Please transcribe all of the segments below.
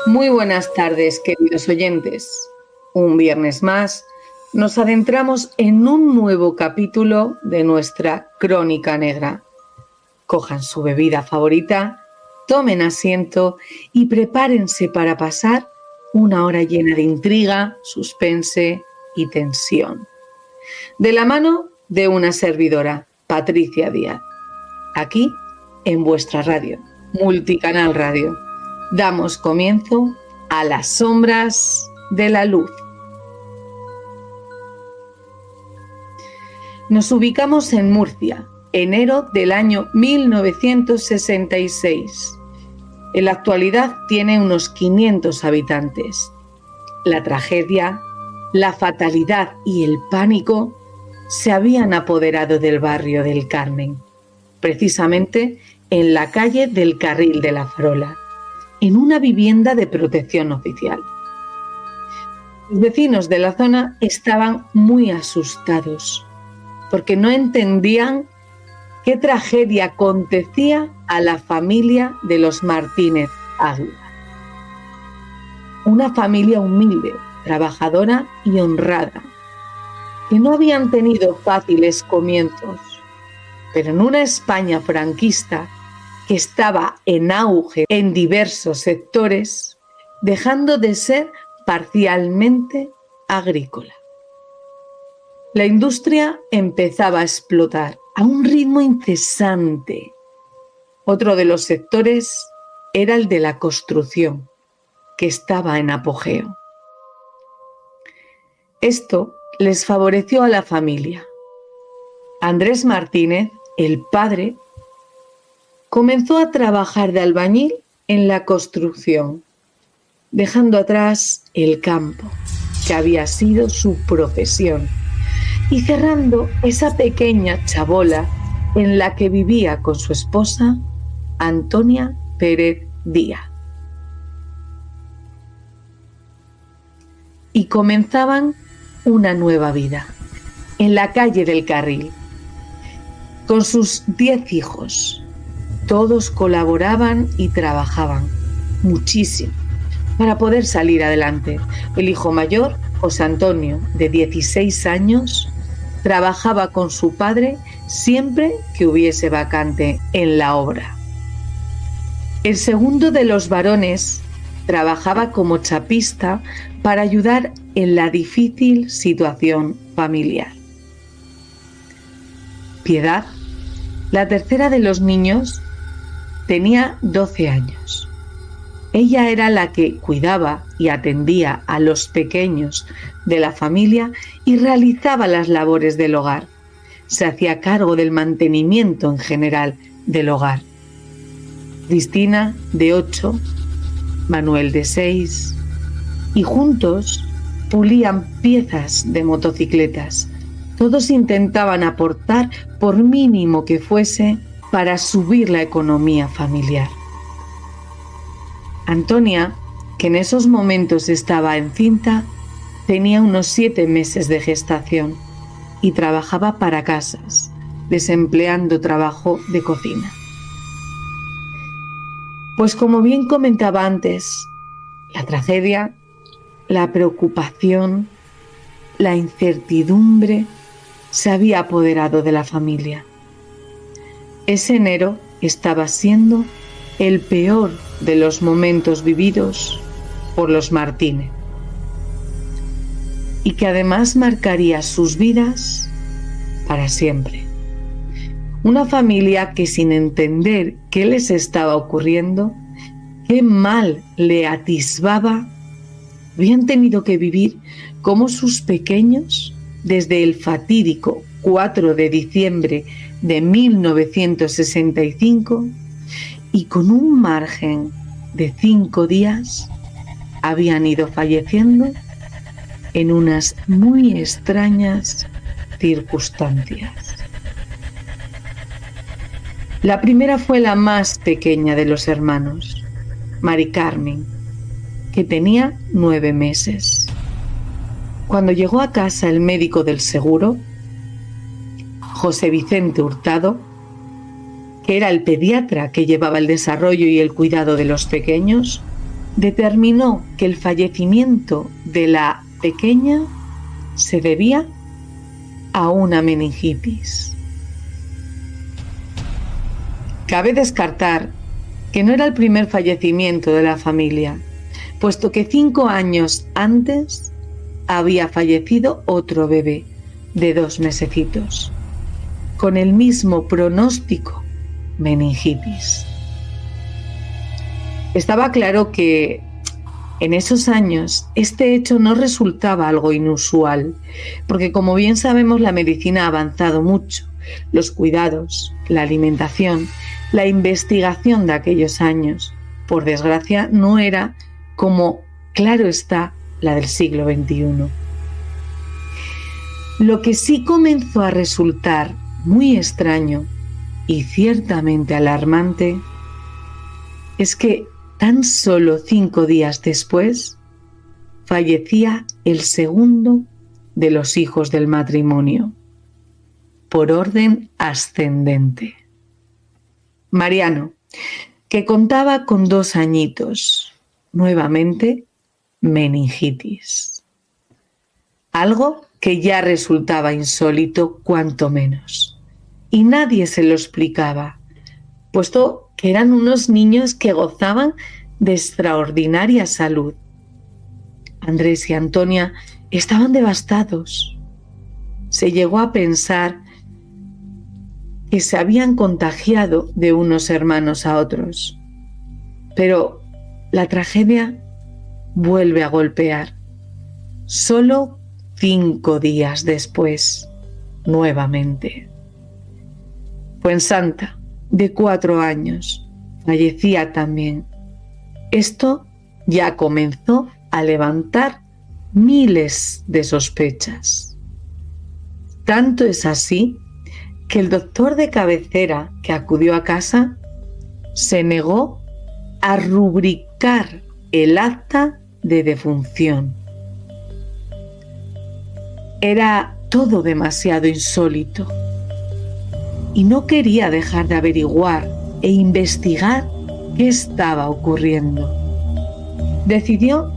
Muy buenas tardes, queridos oyentes. Un viernes más nos adentramos en un nuevo capítulo de nuestra Crónica Negra. Cojan su bebida favorita, tomen asiento y prepárense para pasar una hora llena de intriga, suspense y tensión. De la mano de una servidora, Patricia Díaz. Aquí, en vuestra radio, Multicanal Radio. Damos comienzo a Las sombras de la luz. Nos ubicamos en Murcia, enero del año 1966. En la actualidad tiene unos 500 habitantes. La tragedia, la fatalidad y el pánico se habían apoderado del barrio del Carmen, precisamente en la calle del Carril de la Farola, en una vivienda de protección oficial. Los vecinos de la zona estaban muy asustados porque no entendían qué tragedia acontecía a la familia de los Martínez Águila. Una familia humilde, trabajadora y honrada, que no habían tenido fáciles comienzos, pero en una España franquista que estaba en auge en diversos sectores, dejando de ser parcialmente agrícola. La industria empezaba a explotar a un ritmo incesante. Otro de los sectores era el de la construcción, que estaba en apogeo. Esto les favoreció a la familia. Andrés Martínez, el padre, comenzó a trabajar de albañil en la construcción, dejando atrás el campo, que había sido su profesión, y cerrando esa pequeña chabola en la que vivía con su esposa, Antonia Pérez Díaz. Y comenzaban una nueva vida en la calle del Carril, con sus 10 hijos. Todos colaboraban y trabajaban muchísimo para poder salir adelante. El hijo mayor, José Antonio, de 16 años, trabajaba con su padre siempre que hubiese vacante en la obra. El segundo de los varones trabajaba como chapista para ayudar en la difícil situación familiar. Piedad, la tercera de los niños, tenía 12 años. Ella era la que cuidaba y atendía a los pequeños de la familia y realizaba las labores del hogar. Se hacía cargo del mantenimiento en general del hogar. Cristina, de 8, Manuel, de 6, y juntos pulían piezas de motocicletas. Todos intentaban aportar, por mínimo que fuese, para subir la economía familiar. Antonia, que en esos momentos estaba encinta, tenía unos 7 meses de gestación y trabajaba para casas, desempleando trabajo de cocina. Pues como bien comentaba antes, la tragedia, la preocupación, la incertidumbre se había apoderado de la familia. Ese enero estaba siendo el peor de los momentos vividos por los Martínez, y que además marcaría sus vidas para siempre. Una familia que, sin entender qué les estaba ocurriendo, qué mal le atisbaba, habían tenido que vivir como sus pequeños, desde el fatídico 4 de diciembre de 1965, y con un margen de 5 días habían ido falleciendo en unas muy extrañas circunstancias. La primera fue la más pequeña de los hermanos, Mari Carmen, que tenía 9 meses. Cuando llegó a casa el médico del seguro, José Vicente Hurtado, que era el pediatra que llevaba el desarrollo y el cuidado de los pequeños, determinó que el fallecimiento de la pequeña se debía a una meningitis. Cabe descartar que no era el primer fallecimiento de la familia, puesto que 5 años antes había fallecido otro bebé de 2 mesecitos, con el mismo pronóstico, meningitis. Estaba claro que en esos años este hecho no resultaba algo inusual, porque como bien sabemos la medicina ha avanzado mucho. Los cuidados, la alimentación, la investigación de aquellos años, por desgracia, no era como, claro está, la del siglo XXI. Lo que sí comenzó a resultar muy extraño y ciertamente alarmante es que tan solo 5 días después fallecía el segundo de los hijos del matrimonio, por orden ascendente. Mariano, que contaba con 2 añitos, nuevamente meningitis. Algo que ya resultaba insólito cuanto menos. Y nadie se lo explicaba, puesto que eran unos niños que gozaban de extraordinaria salud. Andrés y Antonia estaban devastados. Se llegó a pensar que se habían contagiado de unos hermanos a otros. Pero la tragedia vuelve a golpear. Solo 5 días después, nuevamente. Fuensanta, de 4 años, fallecía también. Esto ya comenzó a levantar miles de sospechas. Tanto es así que el doctor de cabecera que acudió a casa se negó a rubricar el acta de defunción. Era todo demasiado insólito y no quería dejar de averiguar e investigar qué estaba ocurriendo. Decidió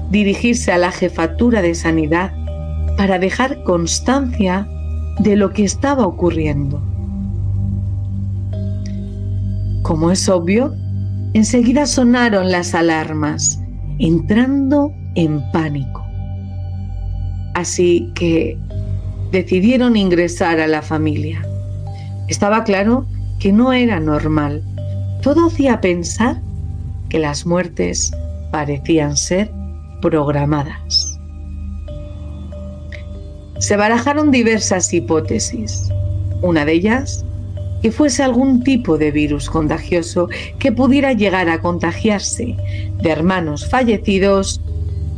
dirigirse a la jefatura de sanidad para dejar constancia de lo que estaba ocurriendo. Como es obvio, enseguida sonaron las alarmas, entrando en pánico. Así que decidieron ingresar a la familia. Estaba claro que no era normal. Todo hacía pensar que las muertes parecían ser programadas. Se barajaron diversas hipótesis. Una de ellas, que fuese algún tipo de virus contagioso que pudiera llegar a contagiarse de hermanos fallecidos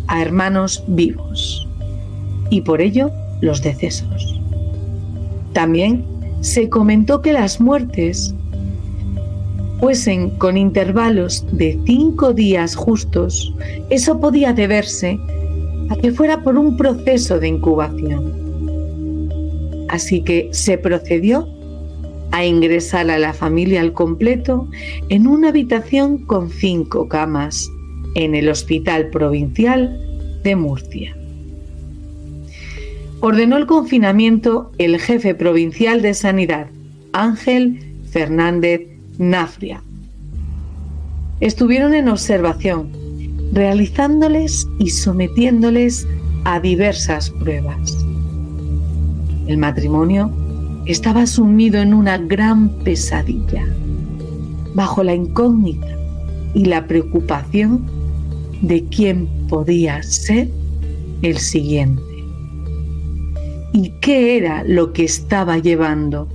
a hermanos vivos, y por ello los decesos. También se comentó que las muertes fuesen con intervalos de 5 días justos. Eso podía deberse a que fuera por un proceso de incubación. Así que se procedió a ingresar a la familia al completo en una habitación con 5 camas en el Hospital Provincial de Murcia. Ordenó el confinamiento el jefe provincial de Sanidad, Ángel Fernández Nafria. Estuvieron en observación, realizándoles y sometiéndoles a diversas pruebas. El matrimonio estaba sumido en una gran pesadilla, bajo la incógnita y la preocupación de quién podía ser el siguiente. ¿Y qué era lo que estaba llevando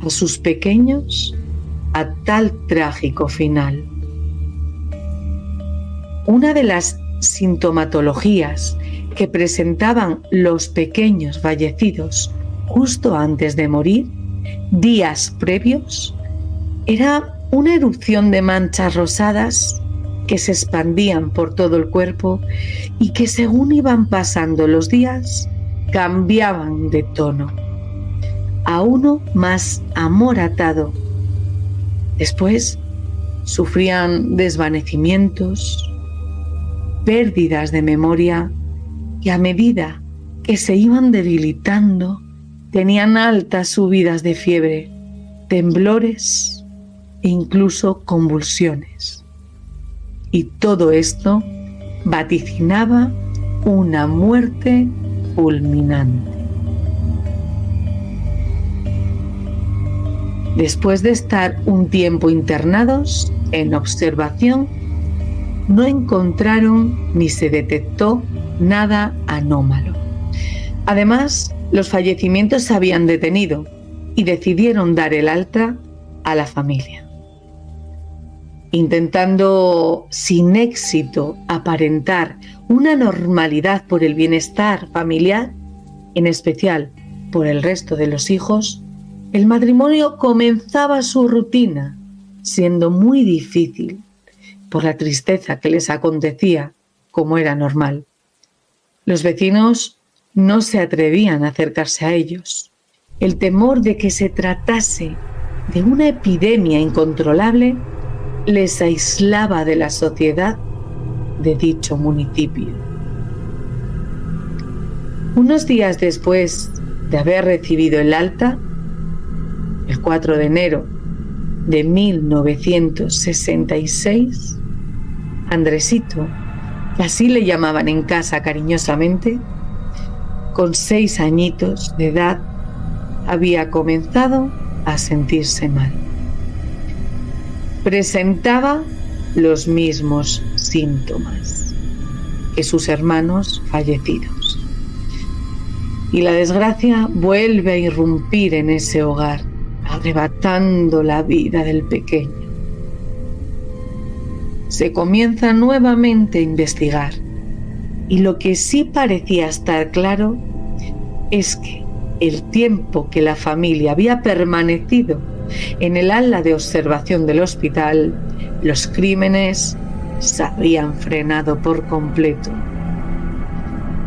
a sus pequeños a tal trágico final? Una de las sintomatologías que presentaban los pequeños fallecidos justo antes de morir, días previos, era una erupción de manchas rosadas que se expandían por todo el cuerpo y que según iban pasando los días cambiaban de tono a uno más amoratado. Después sufrían desvanecimientos, pérdidas de memoria y a medida que se iban debilitando, tenían altas subidas de fiebre, temblores e incluso convulsiones. Y todo esto vaticinaba una muerte fulminante. Después de estar un tiempo internados en observación, no encontraron ni se detectó nada anómalo. Además, los fallecimientos se habían detenido y decidieron dar el alta a la familia. Intentando sin éxito aparentar una normalidad por el bienestar familiar, en especial por el resto de los hijos, el matrimonio comenzaba su rutina, siendo muy difícil por la tristeza que les acontecía, como era normal. Los vecinos no se atrevían a acercarse a ellos. El temor de que se tratase de una epidemia incontrolable les aislaba de la sociedad de dicho municipio. Unos días después de haber recibido el alta, el 4 de enero de 1966, Andresito, que así le llamaban en casa cariñosamente, con 6 añitos de edad, había comenzado a sentirse mal. Presentaba los mismos síntomas que sus hermanos fallecidos. Y la desgracia vuelve a irrumpir en ese hogar, arrebatando la vida del pequeño. Se comienza nuevamente a investigar, y lo que sí parecía estar claro es que el tiempo que la familia había permanecido en el ala de observación del hospital, los crímenes se habían frenado por completo.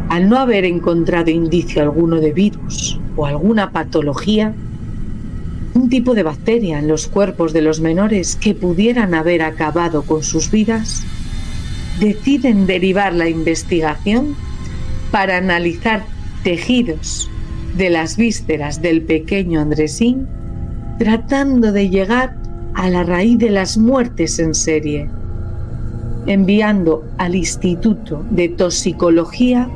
Al no haber encontrado indicio alguno de virus o alguna patología, un tipo de bacteria en los cuerpos de los menores que pudieran haber acabado con sus vidas, deciden derivar la investigación para analizar tejidos de las vísceras del pequeño Andresín, tratando de llegar a la raíz de las muertes en serie, enviando al Instituto de Toxicología,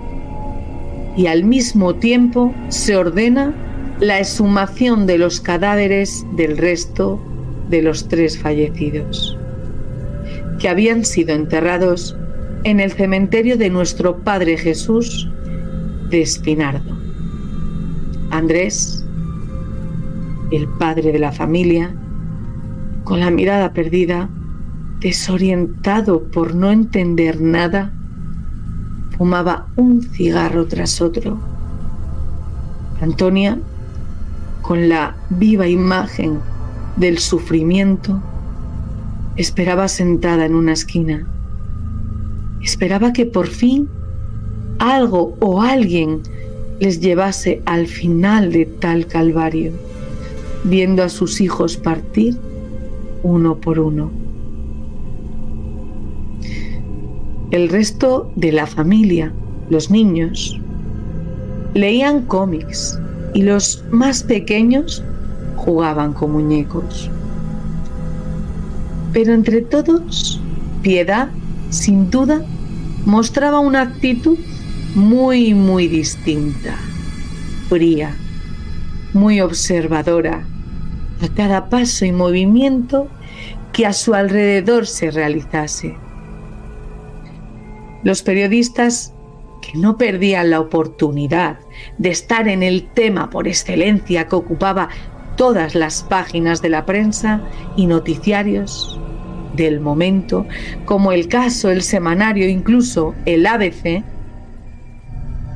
y al mismo tiempo se ordena la exhumación de los cadáveres del resto de los 3 fallecidos, que habían sido enterrados en el cementerio de Nuestro Padre Jesús de Espinardo. Andrés, el padre de la familia, con la mirada perdida, desorientado por no entender nada, fumaba un cigarro tras otro. Antonia, con la viva imagen del sufrimiento, esperaba sentada en una esquina. Esperaba que por fin algo o alguien les llevase al final de tal calvario, viendo a sus hijos partir uno por uno. El resto de la familia, los niños, leían cómics y los más pequeños jugaban con muñecos. Pero entre todos, Piedad, sin duda, mostraba una actitud muy distinta, fría, muy observadora a cada paso y movimiento que a su alrededor se realizase. Los periodistas, que no perdían la oportunidad de estar en el tema por excelencia que ocupaba todas las páginas de la prensa y noticiarios del momento, como El Caso, El Semanario, incluso el ABC,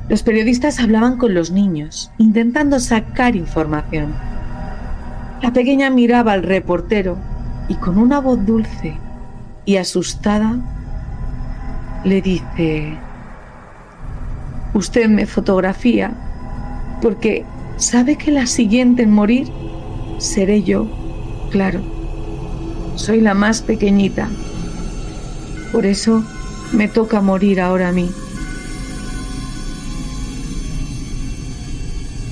los periodistas hablaban con los niños, intentando sacar información. La pequeña miraba al reportero y con una voz dulce y asustada le dice: «Usted me fotografía porque sabe que la siguiente en morir seré yo, claro. Soy la más pequeñita. Por eso me toca morir ahora a mí.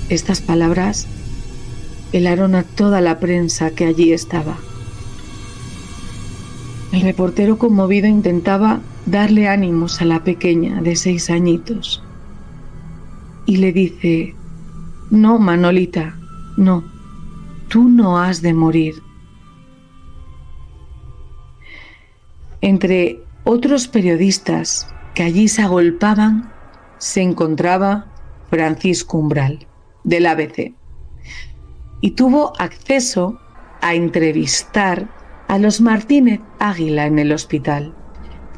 Estas palabras helaron a toda la prensa que allí estaba. El reportero conmovido intentaba darle ánimos a la pequeña de 6 añitos y le dice: no, Manolita, no, tú no has de morir. Entre otros periodistas que allí se agolpaban se encontraba Francisco Umbral, del ABC, y tuvo acceso a entrevistar a los Martínez Águila en el hospital.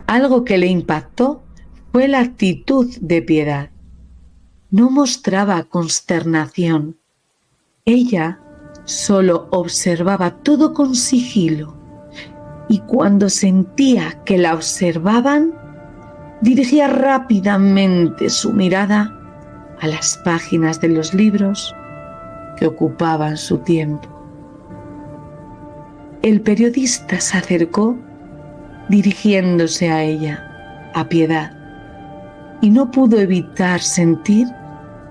Algo que le impactó fue la actitud de Piedad. No mostraba consternación. Ella solo observaba todo con sigilo, y cuando sentía que la observaban, dirigía rápidamente su mirada a las páginas de los libros que ocupaban su tiempo. El periodista se acercó dirigiéndose a ella, a Piedad, y no pudo evitar sentir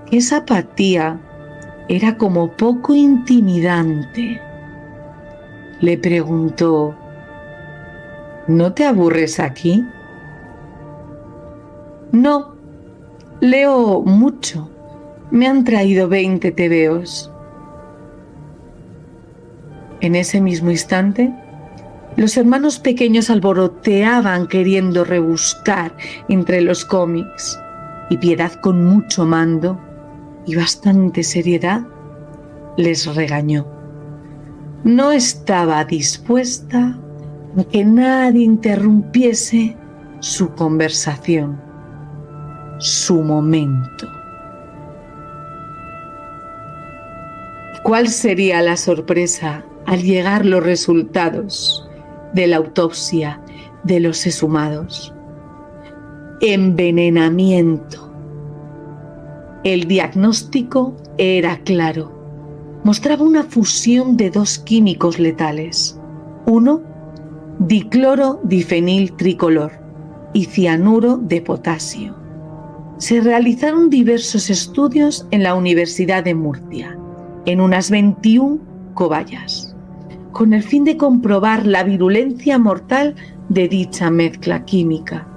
que esa apatía era como poco intimidante. Le preguntó: ¿no te aburres aquí? No, leo mucho. Me han traído 20 tebeos. En ese mismo instante, los hermanos pequeños alboroteaban queriendo rebuscar entre los cómics, y Piedad, con mucho mando y bastante seriedad, les regañó. No estaba dispuesta a que nadie interrumpiese su conversación, su momento. ¿Cuál sería la sorpresa al llegar los resultados de la autopsia de los exhumados? Envenenamiento. El diagnóstico era claro. Mostraba una fusión de 2 químicos letales. Uno, dicloro difenil tricolor, y cianuro de potasio. Se realizaron diversos estudios en la Universidad de Murcia, en unas 21 cobayas, con el fin de comprobar la virulencia mortal de dicha mezcla química.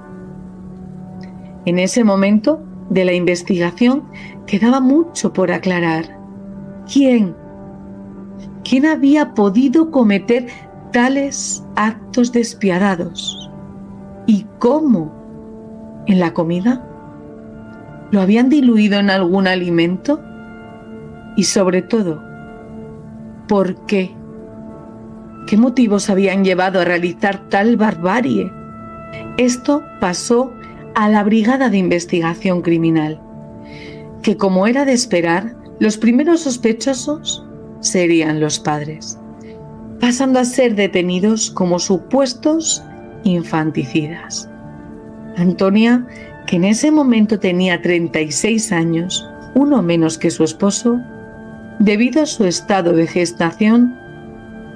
En ese momento de la investigación quedaba mucho por aclarar. ¿Quién había podido cometer tales actos despiadados? ¿Y cómo? ¿En la comida? ¿Lo habían diluido en algún alimento? Y sobre todo, ¿por qué? ¿Qué motivos habían llevado a realizar tal barbarie? Esto pasó a la Brigada de Investigación Criminal, que, como era de esperar, los primeros sospechosos serían los padres, pasando a ser detenidos como supuestos infanticidas. Antonia, que en ese momento tenía 36 años, uno menos que su esposo, debido a su estado de gestación,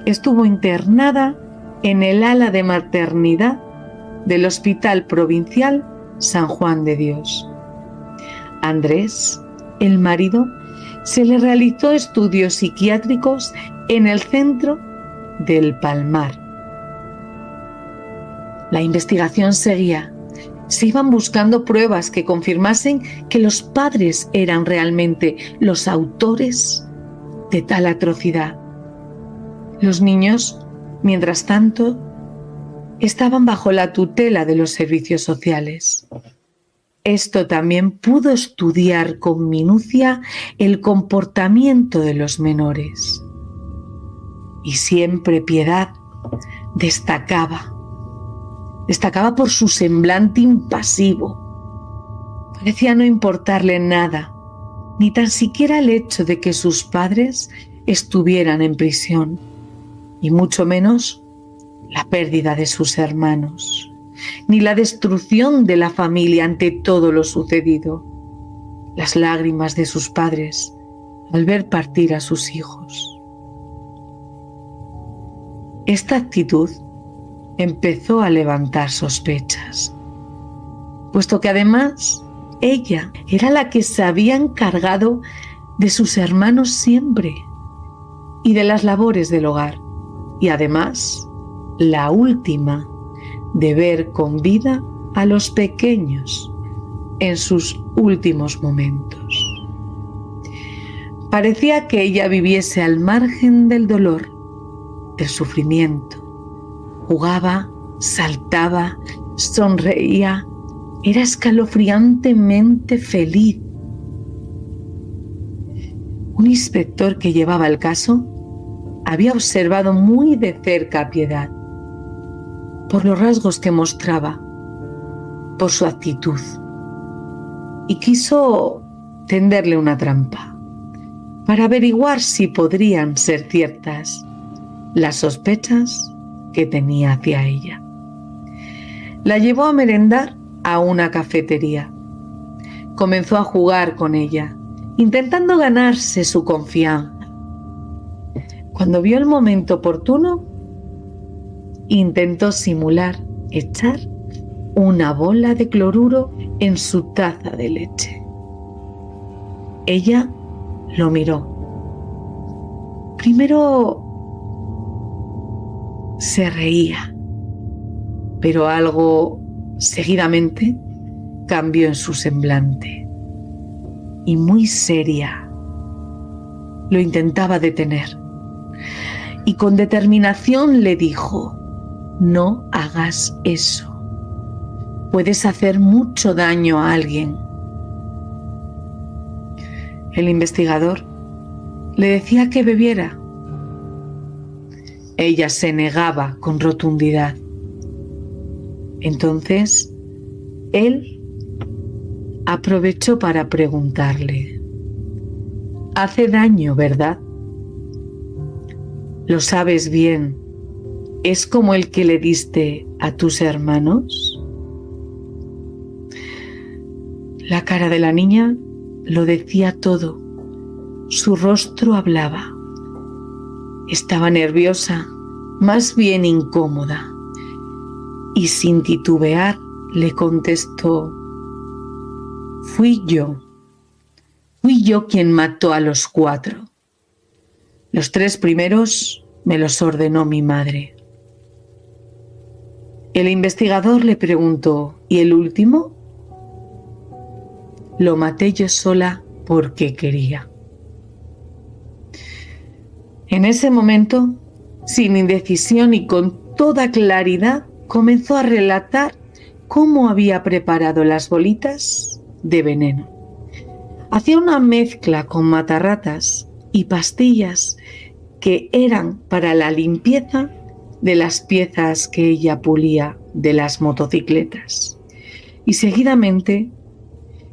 estuvo internada en el ala de maternidad del Hospital Provincial San Juan de Dios. Andrés, el marido, se le realizó estudios psiquiátricos en el centro del Palmar. La investigación seguía. Se iban buscando pruebas que confirmasen que los padres eran realmente los autores de tal atrocidad. Los niños, mientras tanto, estaban bajo la tutela de los servicios sociales. Esto también pudo estudiar con minucia el comportamiento de los menores. Y siempre Piedad destacaba por su semblante impasivo. Parecía no importarle nada, ni tan siquiera el hecho de que sus padres estuvieran en prisión, y mucho menos la pérdida de sus hermanos, ni la destrucción de la familia ante todo lo sucedido, las lágrimas de sus padres al ver partir a sus hijos. Esta actitud empezó a levantar sospechas. puesto que además ella era la que se había encargado de sus hermanos siempre y de las labores del hogar, y además la última de ver con vida a los pequeños en sus últimos momentos. Parecía que ella viviese al margen del dolor, del sufrimiento. Jugaba, saltaba, sonreía, era escalofriantemente feliz. Un inspector que llevaba el caso había observado muy de cerca a Piedad, por los rasgos que mostraba, por su actitud, y quiso tenderle una trampa para averiguar si podrían ser ciertas las sospechas que tenía hacia ella. La llevó a merendar a una cafetería. Comenzó a jugar con ella, intentando ganarse su confianza. Cuando vio el momento oportuno, intentó simular echar una bola de cloruro en su taza de leche. Ella lo miró. Primero se reía, pero algo seguidamente cambió en su semblante y muy seria lo intentaba detener. Y con determinación le dijo: no hagas eso. Puedes hacer mucho daño a alguien. El investigador le decía que bebiera. Ella se negaba con rotundidad. Entonces, él aprovechó para preguntarle: hace daño, ¿verdad? Lo sabes bien. ¿Es como el que le diste a tus hermanos? La cara de la niña lo decía todo. Su rostro hablaba. Estaba nerviosa, más bien incómoda, y sin titubear le contestó: fui yo quien mató a los 4. Los 3 primeros me los ordenó mi madre. El investigador le preguntó: ¿y el último? Lo maté yo sola porque quería. En ese momento, sin indecisión y con toda claridad, comenzó a relatar cómo había preparado las bolitas de veneno. Hacía una mezcla con matarratas y pastillas que eran para la limpieza de las piezas que ella pulía de las motocicletas. Y seguidamente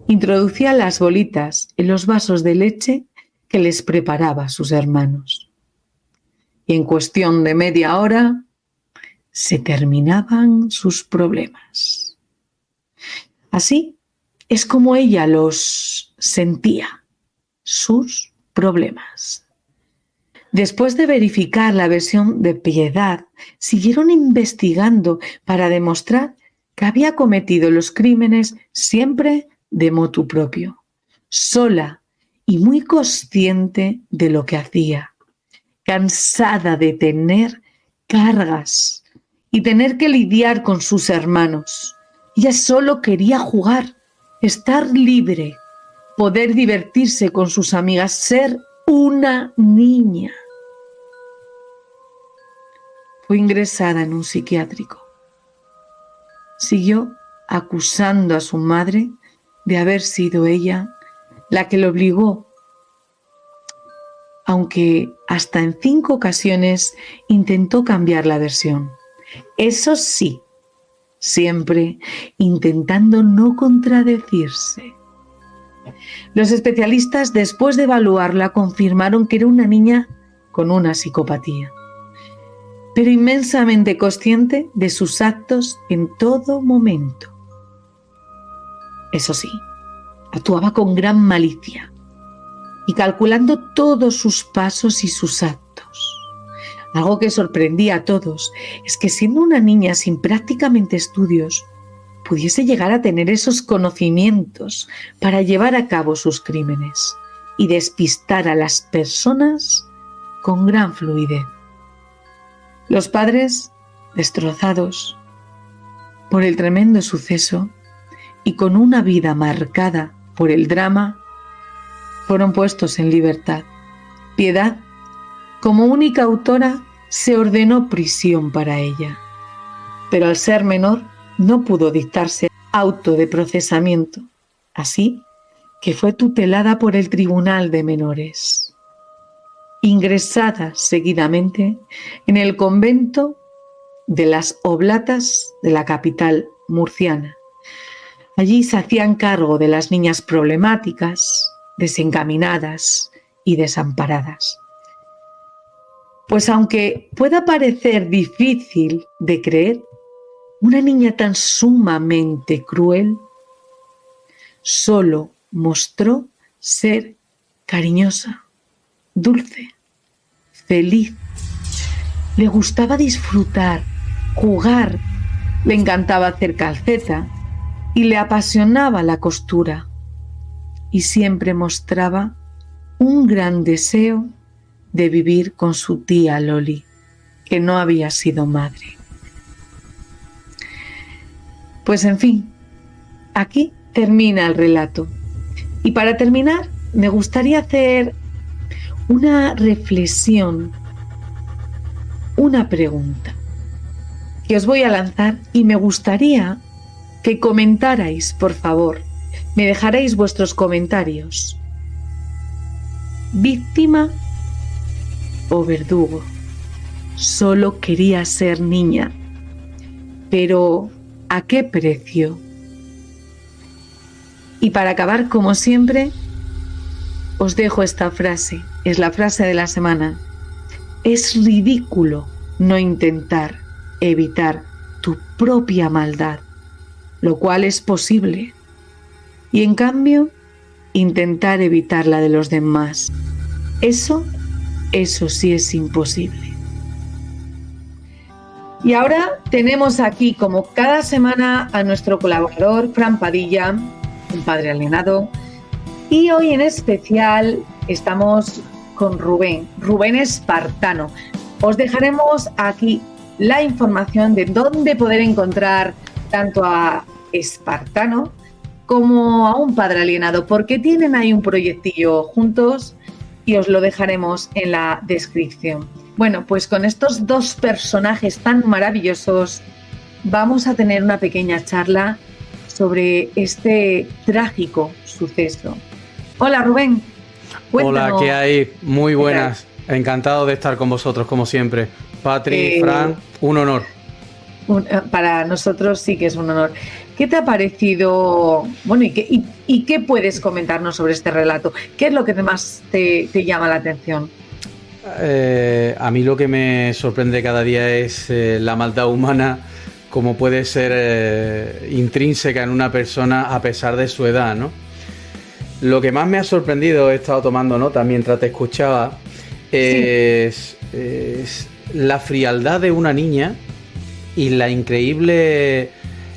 introducía las bolitas en los vasos de leche que les preparaba a sus hermanos. Y en cuestión de media hora se terminaban sus problemas. Así es como ella los sentía, sus problemas. Después de verificar la versión de Piedad, siguieron investigando para demostrar que había cometido los crímenes siempre de motu propio, sola y muy consciente de lo que hacía, cansada de tener cargas y tener que lidiar con sus hermanos. Ella solo quería jugar, estar libre, poder divertirse con sus amigas, ser una niña. Fue ingresada en un psiquiátrico. Siguió acusando a su madre de haber sido ella la que lo obligó, aunque hasta en 5 ocasiones intentó cambiar la versión. Eso sí, siempre intentando no contradecirse. Los especialistas, después de evaluarla, confirmaron que era una niña con una psicopatía, pero inmensamente consciente de sus actos en todo momento. Eso sí, actuaba con gran malicia y calculando todos sus pasos y sus actos. Algo que sorprendía a todos es que, siendo una niña sin prácticamente estudios, pudiese llegar a tener esos conocimientos para llevar a cabo sus crímenes y despistar a las personas con gran fluidez. Los padres, destrozados por el tremendo suceso y con una vida marcada por el drama, fueron puestos en libertad. Piedad, como única autora, se ordenó prisión para ella, pero al ser menor no pudo dictarse auto de procesamiento, así que fue tutelada por el Tribunal de Menores. Ingresada seguidamente en el convento de las Oblatas de la capital murciana. Allí se hacían cargo de las niñas problemáticas, desencaminadas y desamparadas. Pues aunque pueda parecer difícil de creer, una niña tan sumamente cruel solo mostró ser cariñosa, dulce, feliz. Le gustaba disfrutar, jugar, le encantaba hacer calceta y le apasionaba la costura. Y siempre mostraba un gran deseo de vivir con su tía Loli, que no había sido madre. Pues en fin, aquí termina el relato. Y para terminar, me gustaría hacer una reflexión, una pregunta que os voy a lanzar y me gustaría que comentarais, por favor. Me dejaréis vuestros comentarios. ¿Víctima o verdugo? Solo quería ser niña, pero ¿a qué precio? Y para acabar, como siempre, os dejo esta frase. Es la frase de la semana. Es ridículo no intentar evitar tu propia maldad, lo cual es posible. Y en cambio, intentar evitar la de los demás. Eso sí es imposible. Y ahora tenemos aquí, como cada semana, a nuestro colaborador, Fran Padilla, un padre alienado. Y hoy en especial estamos con Rubén Espartano. Os dejaremos aquí la información de dónde poder encontrar tanto a Espartano como a un padre alienado, porque tienen ahí un proyectillo juntos y os lo dejaremos en la descripción. Bueno, pues con estos dos personajes tan maravillosos vamos a tener una pequeña charla sobre este trágico suceso. Hola Rubén, cuéntanos. Hola, ¿qué hay? Muy buenas, encantado de estar con vosotros como siempre. Patri, Fran, un honor. Para nosotros sí que es un honor. ¿Qué te ha parecido? Bueno, ¿y qué puedes comentarnos sobre este relato? ¿Qué es lo que más te llama la atención? A mí lo que me sorprende cada día es la maldad humana, como puede ser intrínseca en una persona a pesar de su edad, ¿no? Lo que más me ha sorprendido, he estado tomando nota mientras te escuchaba, es la frialdad de una niña y la increíble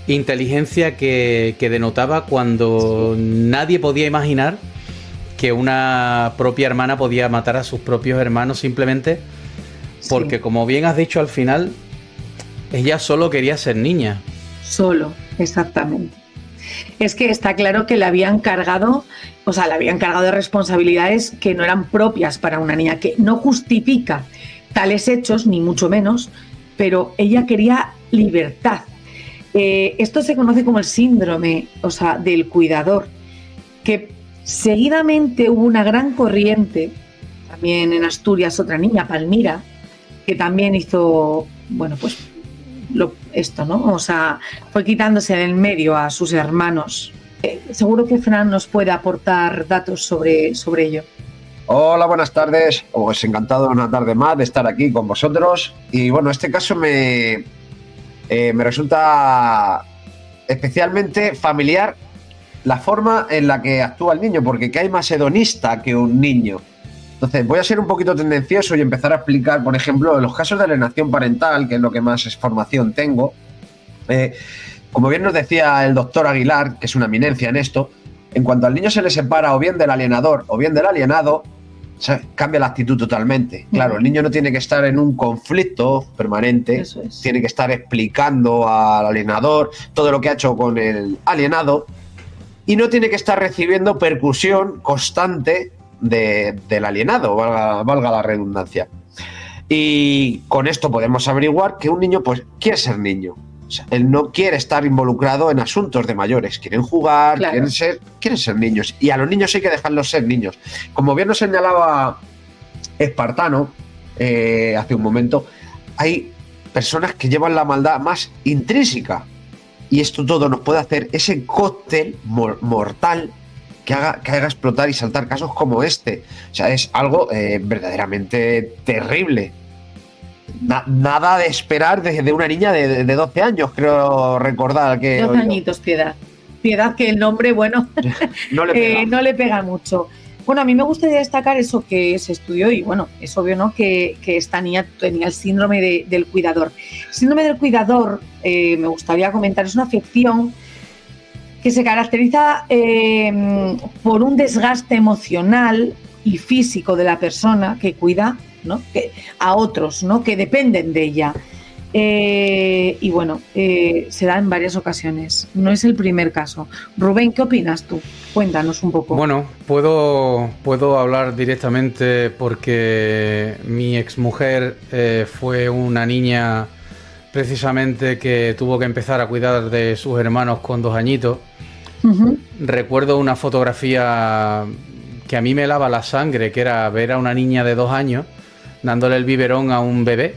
inteligencia que denotaba cuando nadie podía imaginar que una propia hermana podía matar a sus propios hermanos simplemente porque, como bien has dicho al final, ella solo quería ser niña. Solo, exactamente. Es que está claro que le habían cargado de responsabilidades que no eran propias para una niña, que no justifica tales hechos, ni mucho menos, pero ella quería libertad. Esto se conoce como el síndrome, del cuidador, que seguidamente hubo una gran corriente, también en Asturias, otra niña, Palmira, que también hizo, esto, ¿no? Fue quitándose del medio a sus hermanos. Seguro que Fran nos puede aportar datos sobre ello. Hola, buenas tardes. Pues encantado una tarde más de estar aquí con vosotros. Y bueno, este caso me resulta especialmente familiar la forma en la que actúa el niño, porque ¿qué hay más hedonista que un niño? Entonces voy a ser un poquito tendencioso y empezar a explicar, por ejemplo, en los casos de alienación parental, que es lo que más formación tengo, Como bien nos decía el doctor Aguilar, que es una eminencia en esto, en cuanto al niño se le separa o bien del alienador o bien del alienado, cambia la actitud totalmente. Claro, el niño no tiene que estar en un conflicto permanente, tiene que estar explicando al alienador todo lo que ha hecho con el alienado y no tiene que estar recibiendo percusión constante del alienado, valga la redundancia. Y con esto podemos averiguar que un niño pues quiere ser niño. O sea, él no quiere estar involucrado en asuntos de mayores. Quieren jugar, claro, quieren ser niños. Y a los niños hay que dejarlos ser niños. Como bien nos señalaba Espartano hace un momento, hay personas que llevan la maldad más intrínseca. Y esto todo nos puede hacer ese cóctel mortal que haga explotar y saltar casos como este. O sea, es algo verdaderamente terrible. Nada de esperar desde una niña de 12 años, creo recordar que... 12 añitos, Piedad. Piedad, que el nombre, bueno, no le pega mucho. Bueno, a mí me gustaría destacar eso que se estudió y, bueno, es obvio, ¿no?, que esta niña tenía el síndrome del cuidador. El síndrome del cuidador, me gustaría comentar, es una afección que se caracteriza por un desgaste emocional y físico de la persona que cuida, ¿no?, a otros, ¿no?, que dependen de ella. Y bueno, se da en varias ocasiones. No es el primer caso. Rubén, ¿qué opinas tú? Cuéntanos un poco. Bueno, puedo hablar directamente porque mi exmujer fue una niña precisamente que tuvo que empezar a cuidar de sus hermanos con 2 añitos. Uh-huh. Recuerdo una fotografía que a mí me lava la sangre, que era ver a una niña de 2 años dándole el biberón a un bebé.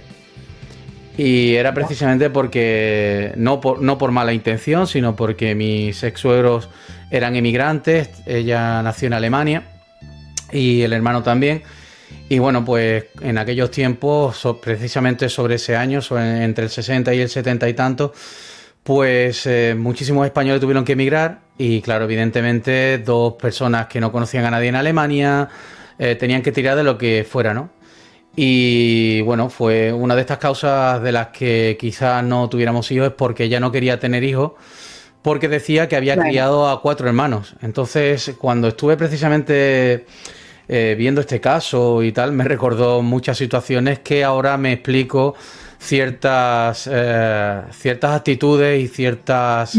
Y era precisamente porque, no por mala intención, sino porque mis ex-suegros eran emigrantes. Ella nació en Alemania y el hermano también. Y bueno, pues en aquellos tiempos, precisamente sobre ese año, entre el 60 y el 70 y tanto, pues muchísimos españoles tuvieron que emigrar. Y claro, evidentemente 2 personas que no conocían a nadie en Alemania tenían que tirar de lo que fuera, ¿no? Y bueno, fue una de estas causas de las que quizás no tuviéramos hijos, es porque ella no quería tener hijos, porque decía que había criado a 4 hermanos. Entonces, cuando estuve precisamente viendo este caso y tal, me recordó muchas situaciones que ahora me explico ciertas actitudes y ciertas...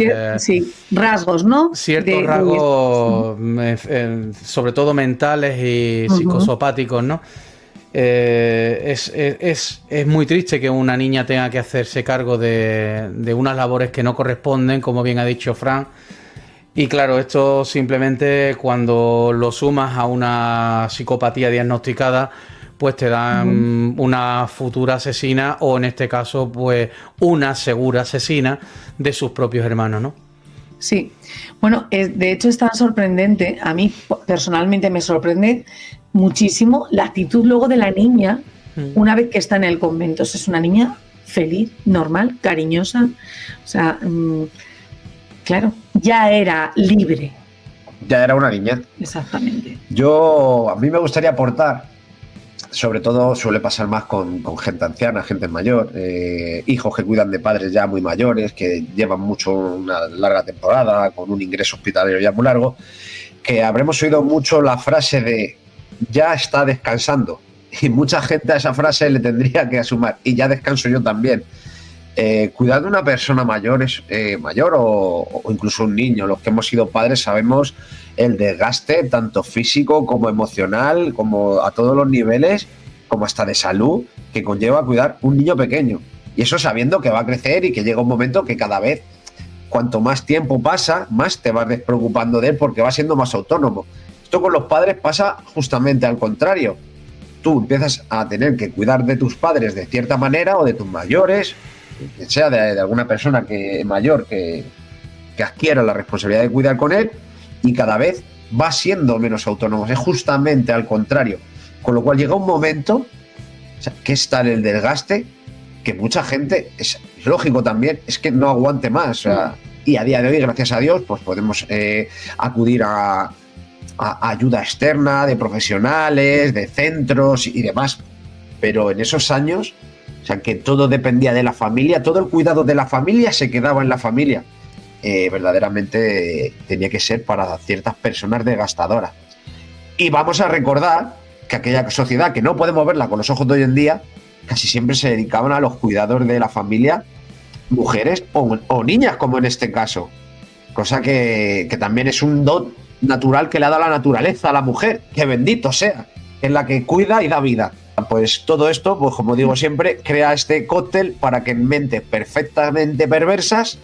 rasgos, ¿no? Ciertos rasgos, sobre todo mentales y psicosopáticos, ¿no? Es muy triste que una niña tenga que hacerse cargo de unas labores que no corresponden, como bien ha dicho Fran. Y claro, esto simplemente cuando lo sumas a una psicopatía diagnosticada, pues te dan una futura asesina, o en este caso, pues una segura asesina de sus propios hermanos, ¿no? Sí, bueno, de hecho es tan sorprendente, a mí personalmente me sorprende muchísimo la actitud luego de la niña una vez que está en el convento. Es una niña feliz, normal, cariñosa, o sea, claro, ya era libre. Ya era una niña. Exactamente. A mí me gustaría aportar, sobre todo suele pasar más con gente anciana, gente mayor, hijos que cuidan de padres ya muy mayores, que llevan una larga temporada, con un ingreso hospitalario ya muy largo, que habremos oído mucho la frase de ya está descansando, y mucha gente a esa frase le tendría que asumir, y ya descanso yo también. Cuidar de una persona mayor o incluso un niño, los que hemos sido padres sabemos el desgaste tanto físico como emocional, como a todos los niveles, como hasta de salud, que conlleva cuidar un niño pequeño. Y eso sabiendo que va a crecer y que llega un momento que cada vez, cuanto más tiempo pasa, más te vas despreocupando de él porque va siendo más autónomo. Esto con los padres pasa justamente al contrario. Tú empiezas a tener que cuidar de tus padres de cierta manera, o de tus mayores, que sea de alguna persona mayor que adquiera la responsabilidad de cuidar con él, y cada vez va siendo menos autónomo. Es justamente al contrario. Con lo cual llega un momento, que es tal el desgaste, que mucha gente, es lógico también, es que no aguante más. Y a día de hoy, gracias a Dios, pues podemos acudir a ayuda externa de profesionales, de centros y demás. Pero en esos años, que todo dependía de la familia, todo el cuidado de la familia se quedaba en la familia. verdaderamente tenía que ser para ciertas personas desgastadoras. Y vamos a recordar que aquella sociedad que no podemos verla con los ojos de hoy en día, casi siempre se dedicaban a los cuidados de la familia, mujeres o niñas, como en este caso. Cosa que también es un don natural que le ha dado la naturaleza a la mujer, que bendito sea, que es la que cuida y da vida. Pues todo esto, pues como digo siempre, crea este cóctel para que en mentes perfectamente perversas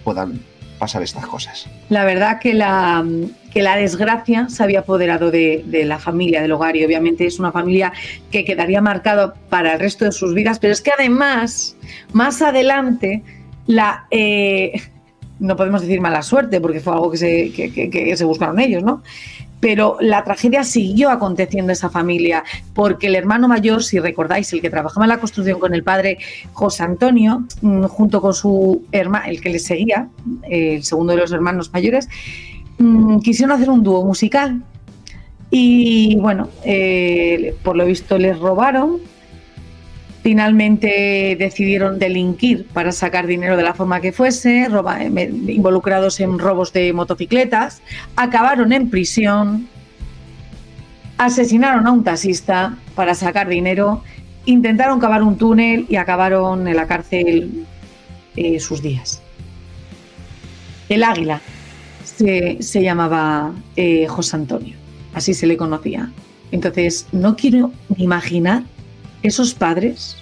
puedan pasar estas cosas. La verdad que la desgracia se había apoderado de la familia, del hogar, y obviamente es una familia que quedaría marcada para el resto de sus vidas, pero es que además, más adelante, no podemos decir mala suerte, porque fue algo que se buscaron ellos, ¿no? Pero la tragedia siguió aconteciendo en esa familia, porque el hermano mayor, si recordáis, el que trabajaba en la construcción con el padre, José Antonio, junto con su hermano, el que le seguía, el segundo de los hermanos mayores, quisieron hacer un dúo musical. Y bueno, por lo visto les robaron. Finalmente decidieron delinquir para sacar dinero de la forma que fuese, involucrados en robos de motocicletas, acabaron en prisión, asesinaron a un taxista para sacar dinero, intentaron cavar un túnel y acabaron en la cárcel sus días. El Águila se llamaba José Antonio, así se le conocía. Entonces, no quiero ni imaginar esos padres,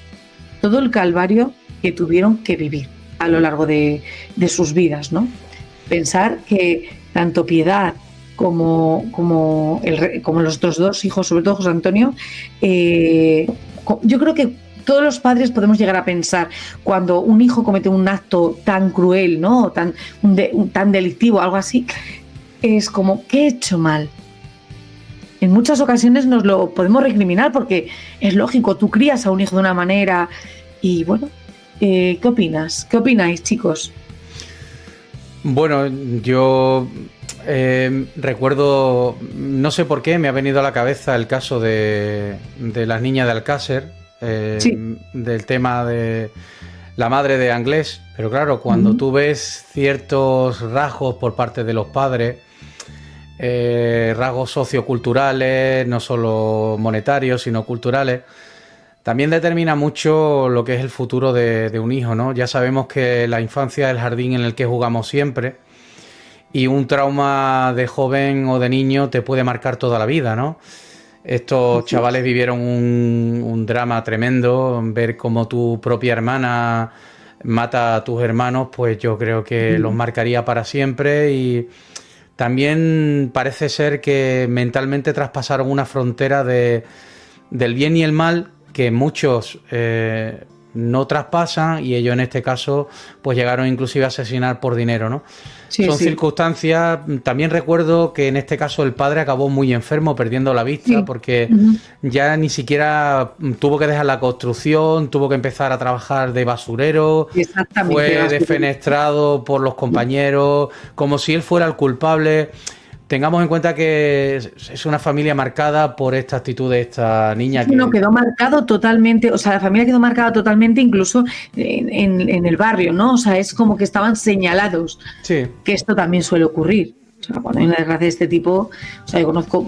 todo el calvario que tuvieron que vivir a lo largo de sus vidas, ¿no? Pensar que tanto Piedad como los otros dos hijos, sobre todo José Antonio, yo creo que todos los padres podemos llegar a pensar cuando un hijo comete un acto tan cruel, ¿no? Tan delictivo, algo así, es como, ¿qué he hecho mal? En muchas ocasiones nos lo podemos recriminar porque es lógico, tú crías a un hijo de una manera y bueno, ¿qué opinas? ¿Qué opináis, chicos? Bueno, yo recuerdo, no sé por qué, me ha venido a la cabeza el caso de las niñas de Alcácer, Sí. del tema de la madre de Anglés, pero claro, cuando tú ves ciertos rasgos por parte de los padres, rasgos socioculturales, no solo monetarios, sino culturales, también determina mucho lo que es el futuro de un hijo, ¿no? Ya sabemos que la infancia es el jardín en el que jugamos siempre y un trauma de joven o de niño te puede marcar toda la vida, ¿no? Estos chavales vivieron un drama tremendo, ver cómo tu propia hermana mata a tus hermanos, pues yo creo que los marcaría para siempre. Y también parece ser que mentalmente traspasaron una frontera del bien y el mal que muchos no traspasan, y ellos en este caso pues llegaron inclusive a asesinar por dinero, ¿no? Sí, Son sí. circunstancias. También recuerdo que en este caso el padre acabó muy enfermo, perdiendo la vista, Sí. porque ya ni siquiera tuvo que dejar la construcción, tuvo que empezar a trabaar de basurero, Exactamente. fue defenestrado por los compañeros, como si él fuera el culpable. Tengamos en cuenta que es una familia marcada por esta actitud de esta niña. No, quedó marcado totalmente, o sea, la familia quedó marcada totalmente incluso en el barrio, ¿no? O sea, es como que estaban señalados, Sí. que esto también suele ocurrir. O sea, cuando hay una desgracia de este tipo, o sea, yo conozco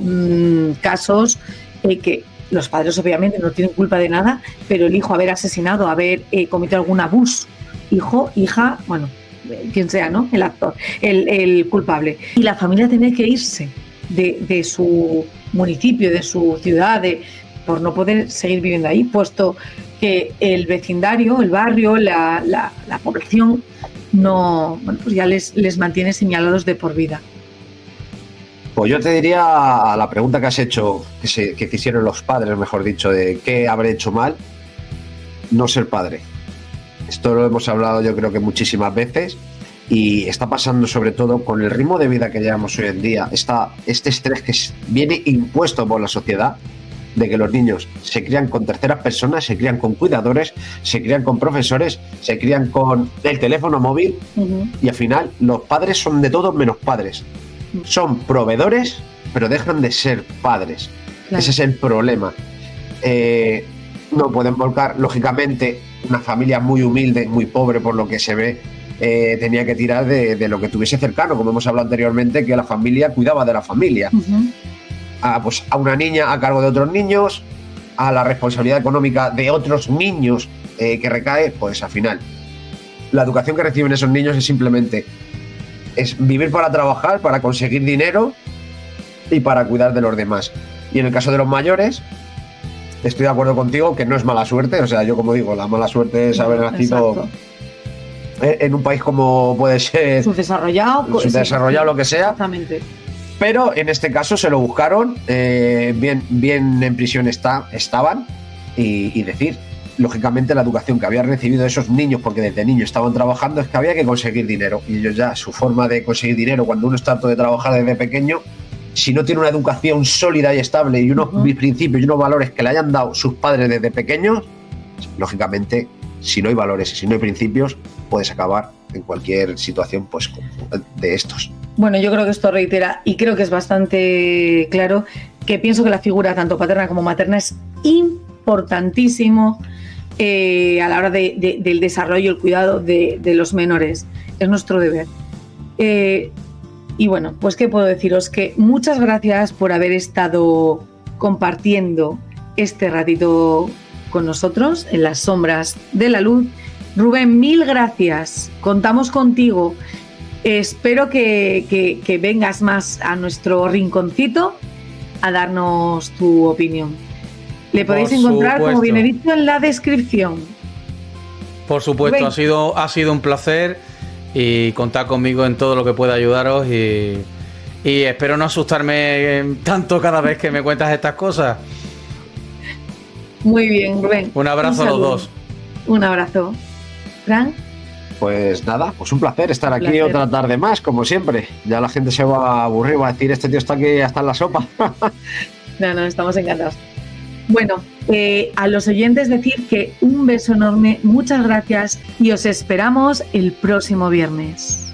casos que los padres obviamente no tienen culpa de nada, pero el hijo haber asesinado, haber cometido algún abuso, hijo, hija, bueno, quien sea, ¿no? El actor, el culpable. Y la familia tiene que irse de su municipio, de su ciudad, por no poder seguir viviendo ahí, puesto que el vecindario, el barrio, la población no, bueno, pues ya les mantiene señalados de por vida. Pues yo te diría a la pregunta que has hecho, que hicieron los padres, mejor dicho, de qué habré hecho mal, no ser padre. Esto lo hemos hablado yo creo que muchísimas veces y está pasando sobre todo con el ritmo de vida que llevamos hoy en día, este estrés que viene impuesto por la sociedad, de que los niños se crían con terceras personas, se crían con cuidadores, se crían con profesores, se crían con el teléfono móvil y al final los padres son de todo menos padres. Son proveedores, pero dejan de ser padres. Claro. Ese es el problema. No pueden volcar, lógicamente, una familia muy humilde, muy pobre por lo que se ve, tenía que tirar de lo que tuviese cercano, como hemos hablado anteriormente, que la familia cuidaba de la familia. Pues a una niña a cargo de otros niños, a la responsabilidad económica de otros niños que recae, pues al final la educación que reciben esos niños es vivir para trabajar, para conseguir dinero y para cuidar de los demás. Y en el caso de los mayores, estoy de acuerdo contigo que no es mala suerte. O sea, yo como digo, la mala suerte es haber nacido en un país como puede ser subdesarrollado, lo que sea. Exactamente. Pero en este caso se lo buscaron, bien en prisión estaban, y decir, lógicamente la educación que habían recibido esos niños, porque desde niños estaban trabajando, es que había que conseguir dinero. Y ellos ya, su forma de conseguir dinero, cuando uno está harto de trabajar desde pequeño, si no tiene una educación sólida y estable y unos principios y unos valores que le hayan dado sus padres desde pequeños, lógicamente, si no hay valores y si no hay principios, puedes acabar en cualquier situación pues de estos. Bueno, yo creo que esto reitera, y creo que es bastante claro, que pienso que la figura tanto paterna como materna es importantísimo a la hora del desarrollo y el cuidado de los menores. Es nuestro deber. Y bueno, pues qué puedo deciros, que muchas gracias por haber estado compartiendo este ratito con nosotros en las sombras de la luz. Rubén, mil gracias, contamos contigo. Espero que vengas más a nuestro rinconcito a darnos tu opinión. Le podéis encontrar, como bien he dicho, en la descripción. Por supuesto, ha sido un placer, y contad conmigo en todo lo que pueda ayudaros, y espero no asustarme tanto cada vez que me cuentas estas cosas. Muy bien, Rubén. Un abrazo a los dos. Un abrazo. Fran. Pues nada, pues un placer estar aquí otra tarde más, como siempre. Ya la gente se va a aburrir, va a decir, este tío está aquí hasta en la sopa. No, estamos encantados. Bueno, a los oyentes decir que un beso enorme, muchas gracias, y os esperamos el próximo viernes.